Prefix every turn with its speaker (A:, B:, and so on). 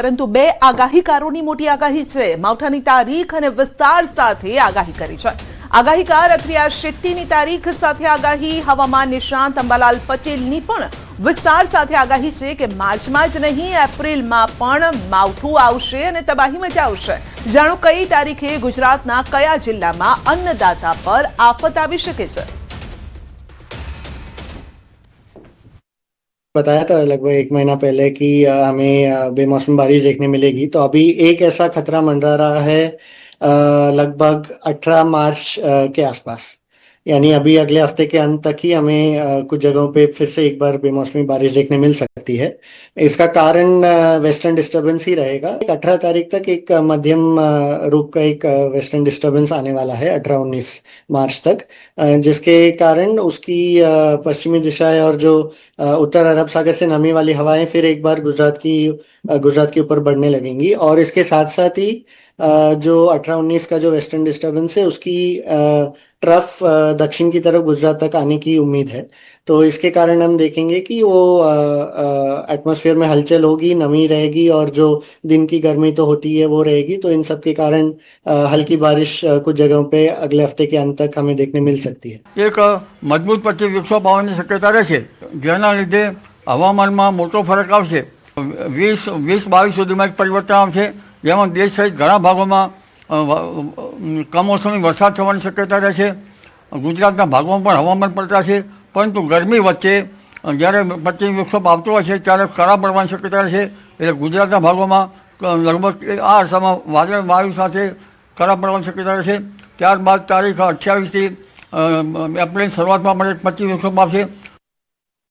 A: પરંતુ બે આગાહીકારોની મોટી આગાહી છે। માવઠાની તારીખ અને વિસ્તાર સાથે આગાહી કરી છે। આગાહીકાર અથિયા શેટ્ટીની તારીખ સાથે આગાહી, હવામાન નિષ્ણાંત અંબાલાલ પટેલની પણ વિસ્તાર સાથે આગાહી છે કે માર્ચમાં જ નહીં એપ્રિલમાં પણ માવઠું આવશે અને તબાહી મચાવશે। જાણો કઈ તારીખે ગુજરાતના કયા જિલ્લામાં અન્નદાતા પર આફત આવી શકે છે।
B: बताया था लगभग एक महीना पहले कि हमें बेमौसमी बारिश देखने मिलेगी। तो अभी एक ऐसा खतरा मंडरा रहा है लगभग 18 मार्च के आसपास, यानी अभी अगले हफ्ते के अंत तक ही हमें कुछ जगहों पे फिर से एक बार बेमौसमी बारिश देखने मिल सकती है। इसका कारण वेस्टर्न डिस्टर्बेंस ही रहेगा। 18 तारीख तक एक मध्यम रूप का एक वेस्टर्न डिस्टर्बेंस आने वाला है 18-19 मार्च तक, जिसके कारण उसकी पश्चिमी दिशाएं और जो उत्तर अरब सागर से नमी वाली हवाएं फिर एक बार गुजरात के ऊपर बढ़ने लगेंगी। और इसके साथ साथ ही जो 18-19 का जो वेस्टर्न डिस्टर्बेंस है उसकी ट्रफ दक्षिण की तरफ गुजरात तक आने की उम्मीद है। तो इसके कारण हम देखेंगे कि वो एटमॉस्फेयर में हलचल होगी, नमी रहेगी और जो दिन की गर्मी तो होती है वो रहेगी। तो इन सब के कारण हल्की बारिश कुछ जगहों पे अगले हफ्ते के अंत तक हमें देखने मिल सकती है।
C: एक मजबूत पट्टी विकसवा पावવાની શક્યતા રહેશે, જેના લીધે હવામાનમાં મોટો ફરક આવશે। 20-22 સુધીમાં એક પરિવર્તન આવશે, જેમાં દેશ સહિત ઘણા ભાગોમાં કમોસમી વરસાદ થવાની શક્યતા રહેશે। ગુજરાતના ભાગોમાં પણ હવામાન પલટાશે, પરંતુ ગરમી વચ્ચે જ્યારે પશ્ચિમ વિક્ષોભ આવતો હોય છે ત્યારે કરા પડવાની શક્યતા રહેશે। એટલે ગુજરાતના ભાગોમાં લગભગ આ અરસામાં વાદળ વાયુ સાથે કરા પડવાની શક્યતા રહેશે। ત્યારબાદ તારીખ 28થી એપ્રિલની શરૂઆતમાં પણ એક પશ્ચિમ વિક્ષોભ આવશે।